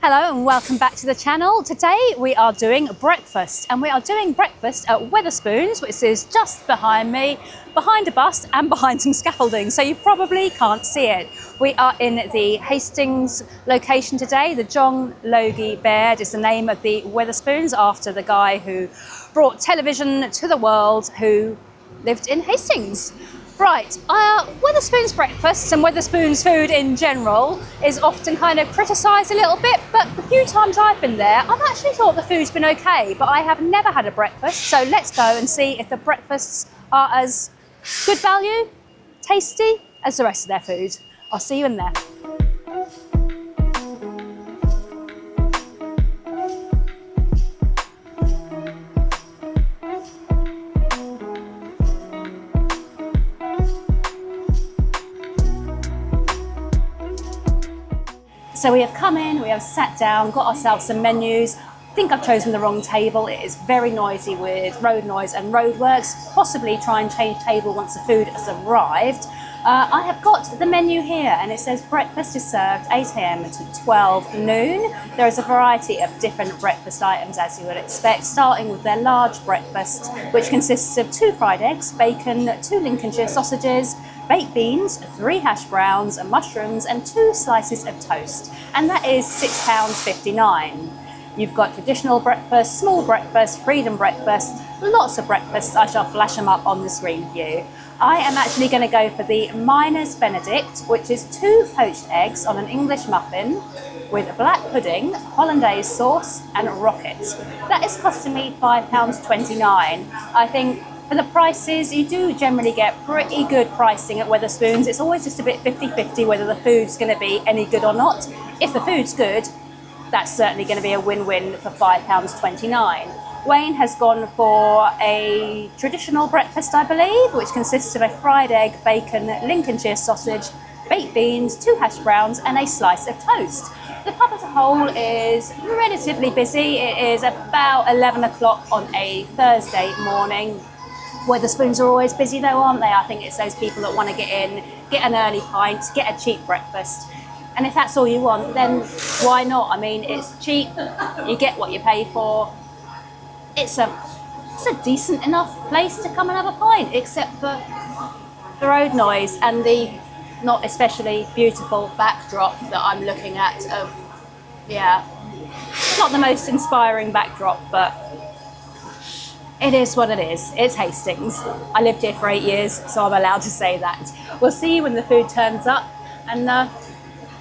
Hello and welcome back to the channel. Today we are doing breakfast, and we are doing breakfast at Wetherspoons, which is just behind me, behind a bus and behind some scaffolding, so you probably can't see it. We are in the Hastings location today. The John Logie Baird is the name of the Wetherspoons, after the guy who brought television to the world, who lived in Hastings. Right, Wetherspoons breakfasts and Wetherspoons food in general is often kind of criticised a little bit, but the few times I've been there, I've actually thought the food's been okay, but I have never had a breakfast, so let's go and see if the breakfasts are as good value, tasty as the rest of their food. I'll see you in there. So we have come in, we have sat down, got ourselves some menus. I think I've chosen the wrong table. It is very noisy with road noise and roadworks. Possibly try and change table once the food has arrived. I have got the menu here, and it says breakfast is served 8 a.m. to 12 noon. There is a variety of different breakfast items, as you would expect, starting with their large breakfast, which consists of 2 fried eggs, bacon, 2 Lincolnshire sausages, baked beans, 3 hash browns, mushrooms and 2 slices of toast. And that is £6.59. You've got traditional breakfast, small breakfast, freedom breakfast, lots of breakfasts. I shall flash them up on the screen for you. I am actually going to go for the Miner's Benedict, which is 2 poached eggs on an English muffin with black pudding, hollandaise sauce and rockets. That is costing me £5.29. I think for the prices, you do generally get pretty good pricing at Wetherspoons. It's always just a bit 50-50 whether the food's going to be any good or not. If the food's good, that's certainly going to be a win-win for £5.29. Wayne has gone for a traditional breakfast, I believe, which consists of a fried egg, bacon, Lincolnshire sausage, baked beans, 2 hash browns and a slice of toast. The pub as a whole is relatively busy. It is about 11 o'clock on a Thursday morning. Wetherspoons are always busy though, aren't they? I think it's those people that want to get in, get an early pint, get a cheap breakfast. And if that's all you want, then why not? I mean, it's cheap, you get what you pay for. It's a decent enough place to come and have a pint, except for the road noise and the not especially beautiful backdrop that I'm looking at. Not the most inspiring backdrop, but it is what it is. It's Hastings. I lived here for 8 years, so I'm allowed to say that. We'll see you when the food turns up, and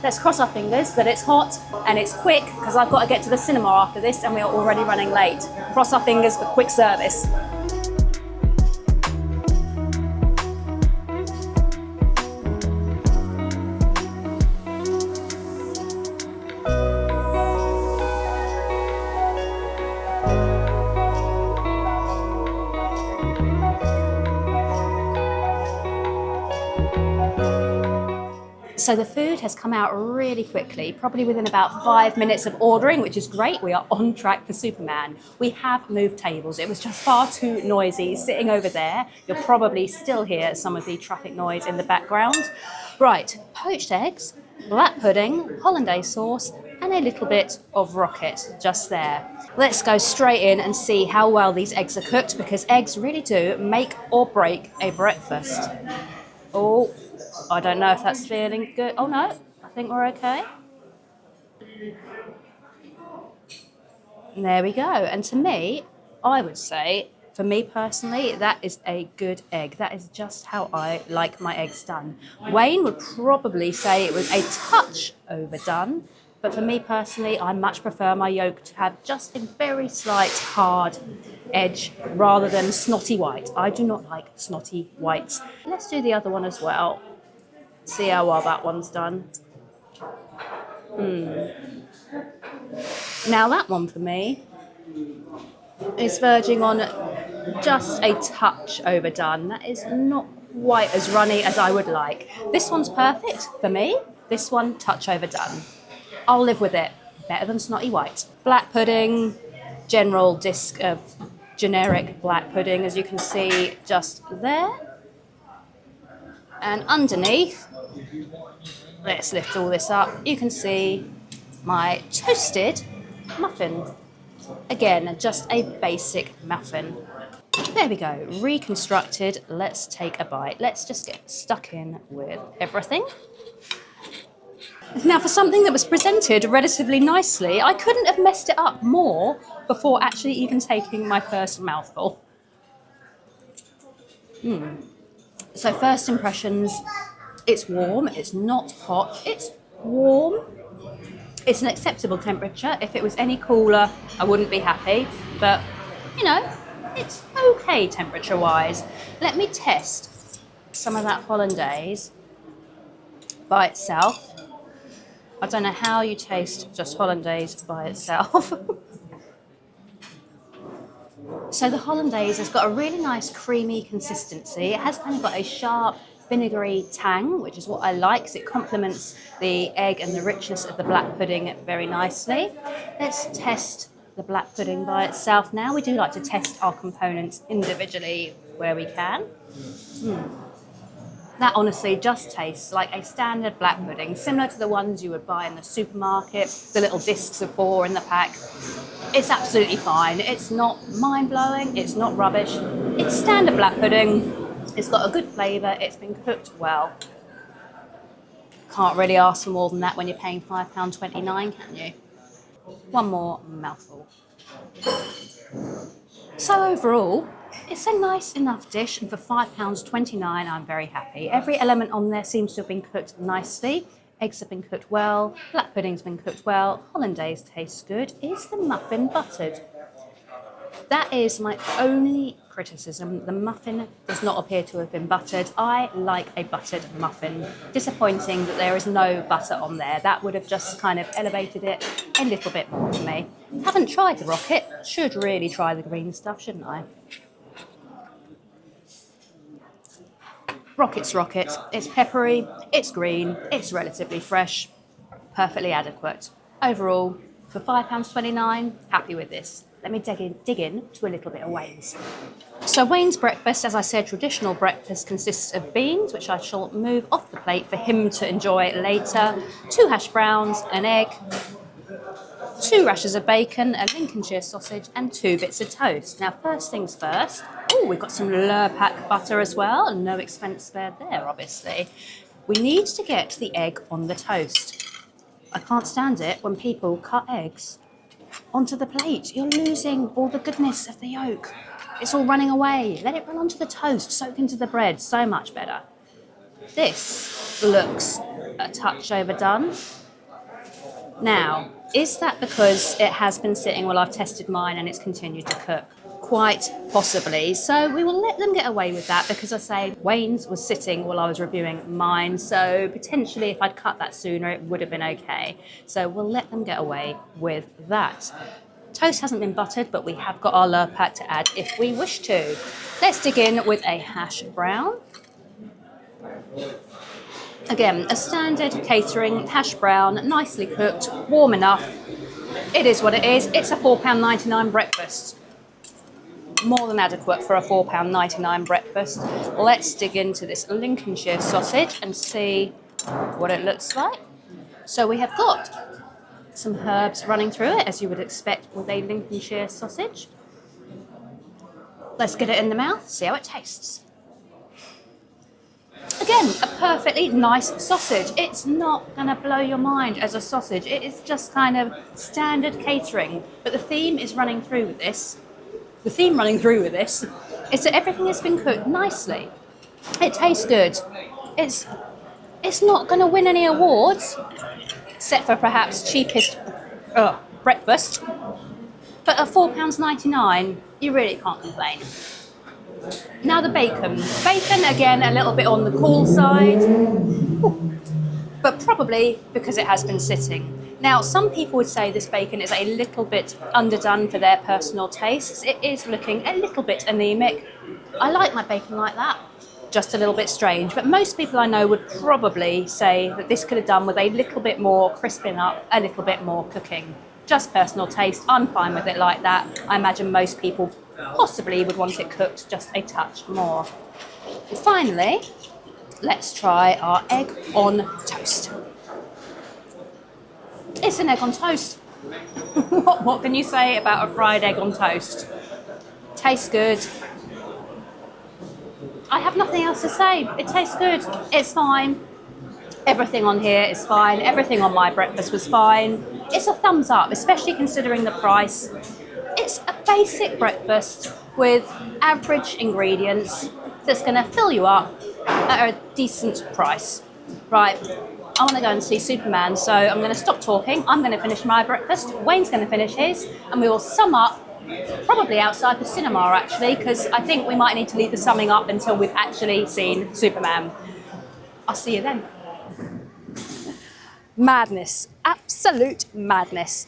let's cross our fingers that it's hot and it's quick, because I've got to get to the cinema after this and we're already running late. Cross our fingers for quick service. So the food has come out really quickly, probably within about 5 minutes of ordering, which is great. We are on track for Superman. We have moved tables. It was just far too noisy sitting over there. You'll probably still hear some of the traffic noise in the background. Right, poached eggs, black pudding, hollandaise sauce, and a little bit of rocket just there. Let's go straight in and see how well these eggs are cooked, because eggs really do make or break a breakfast. Oh, I don't know if that's feeling good. Oh no, I think we're okay. And there we go. And to me, I would say, for me personally, that is a good egg. That is just how I like my eggs done. Wayne would probably say it was a touch overdone, but for me personally, I much prefer my yolk to have just a very slight hard edge rather than snotty white. I do not like snotty whites. Let's do the other one as well. See how well that one's done. Now that one for me is verging on just a touch overdone. That is not quite as runny as I would like. This one's perfect for me. This one, touch overdone. I'll live with it. Better than snotty white. Black pudding, general disc of generic black pudding, as you can see just there. And underneath, let's lift all this up. You can see my toasted muffin. Again, just a basic muffin. There we go, reconstructed. Let's take a bite. Let's just get stuck in with everything. Now, for something that was presented relatively nicely, I couldn't have messed it up more before actually even taking my first mouthful. So first impressions, it's warm, it's not hot, it's warm. It's an acceptable temperature. If it was any cooler, I wouldn't be happy, but you know, it's okay temperature-wise. Let me test some of that hollandaise by itself. I don't know how you taste just hollandaise by itself. So the hollandaise has got a really nice creamy consistency. It has kind of got a sharp vinegary tang, which is what I like because it complements the egg and the richness of the black pudding very nicely. Let's test the black pudding by itself now. We do like to test our components individually where we can. That honestly just tastes like a standard black pudding, similar to the ones you would buy in the supermarket, the little discs of 4 in the pack. It's absolutely fine. It's not mind-blowing, it's not rubbish. It's standard black pudding. It's got a good flavour, it's been cooked well. Can't really ask for more than that when you're paying £5.29, can you? One more mouthful. So overall, it's a nice enough dish, and for £5.29 I'm very happy. Every element on there seems to have been cooked nicely. Eggs have been cooked well, black pudding's been cooked well, hollandaise tastes good. Is the muffin buttered? That is my only criticism. The muffin does not appear to have been buttered. I like a buttered muffin. Disappointing that there is no butter on there. That would have just kind of elevated it a little bit more for me. Haven't tried the rocket. Should really try the green stuff, shouldn't I? Rocket's rocket. It's peppery, it's green, it's relatively fresh, perfectly adequate. Overall, for £5.29, happy with this. Let me dig in to a little bit of Wayne's. So Wayne's breakfast, as I said, traditional breakfast consists of beans, which I shall move off the plate for him to enjoy later, 2 hash browns, an egg, 2 rashers of bacon, a Lincolnshire sausage, and 2 bits of toast. Now, first things first. Oh, we've got some Lurpak butter as well, and no expense spared there, obviously. We need to get the egg on the toast. I can't stand it when people cut eggs onto the plate. You're losing all the goodness of the yolk. It's all running away. Let it run onto the toast, soak into the bread. So much better. This looks a touch overdone. Now, is that because it has been sitting while I've tested mine and it's continued to cook? Quite possibly. So we will let them get away with that because I say Wayne's was sitting while I was reviewing mine. So potentially if I'd cut that sooner, it would have been okay. So we'll let them get away with that. Toast hasn't been buttered, but we have got our Lurpak to add if we wish to. Let's dig in with a hash brown. Again, a standard catering hash brown, nicely cooked, warm enough. It is what it is. It's a £4.99 breakfast. More than adequate for a £4.99 breakfast. Let's dig into this Lincolnshire sausage and see what it looks like. So we have got some herbs running through it, as you would expect with a Lincolnshire sausage. Let's get it in the mouth, see how it tastes. Again, a perfectly nice sausage. It's not going to blow your mind as a sausage. It is just kind of standard catering. But the theme is running through with this. The theme running through with this is that everything has been cooked nicely. It tastes good. It's not going to win any awards, except for perhaps cheapest breakfast. But at £4.99, you really can't complain. Now the bacon. Bacon, again, a little bit on the cool side, but probably because it has been sitting. Now, some people would say this bacon is a little bit underdone for their personal tastes. It is looking a little bit anemic. I like my bacon like that. Just a little bit strange, but most people I know would probably say that this could have done with a little bit more crisping up, a little bit more cooking. Just personal taste. I'm fine with it like that. I imagine most people possibly would want it cooked just a touch more. And finally, let's try our egg on toast. It's an egg on toast. What can you say about a fried egg on toast? Tastes good. I have nothing else to say. It tastes good. It's fine. Everything on here is fine. Everything on my breakfast was fine. It's a thumbs up, especially considering the price. It's a basic breakfast with average ingredients that's going to fill you up at a decent price. Right, I want to go and see Superman, so I'm going to stop talking. I'm going to finish my breakfast. Wayne's going to finish his, and we will sum up probably outside the cinema, actually, because I think we might need to leave the summing up until we've actually seen Superman. I'll see you then. Madness, absolute madness.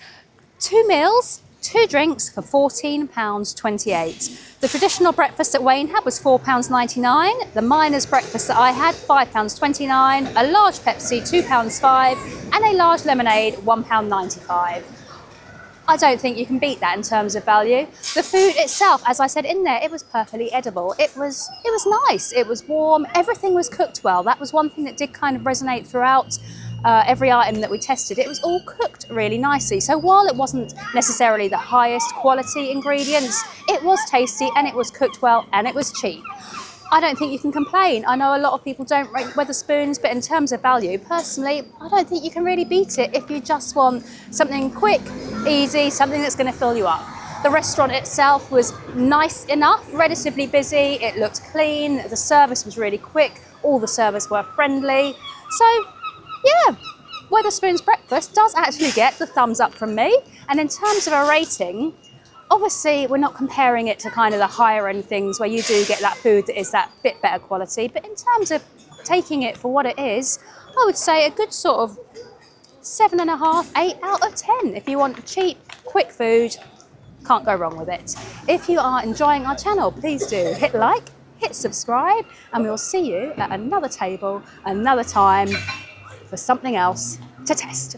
2 meals, 2 drinks for £14.28. The traditional breakfast that Wayne had was £4.99. The miner's breakfast that I had, £5.29. A large Pepsi, £2.05. And a large lemonade, £1.95. I don't think you can beat that in terms of value. The food itself, as I said in there, it was perfectly edible. It was nice, it was warm, everything was cooked well. That was one thing that did kind of resonate throughout every item that we tested. It was all cooked really nicely. So while it wasn't necessarily the highest quality ingredients, it was tasty and it was cooked well and it was cheap. I don't think you can complain. I know a lot of people don't rate Wetherspoons, but in terms of value, personally, I don't think you can really beat it if you just want something quick, easy, something that's going to fill you up. The restaurant itself was nice enough, relatively busy, it looked clean, the service was really quick, all the servers were friendly. So, yeah, Wetherspoons breakfast does actually get the thumbs up from me. And in terms of a rating, obviously, we're not comparing it to kind of the higher end things where you do get that food that is that bit better quality. But in terms of taking it for what it is, I would say a good sort of 7.5, 8 out of 10. If you want cheap, quick food, can't go wrong with it. If you are enjoying our channel, please do hit like, hit subscribe, and we'll see you at another table, another time, for something else to test.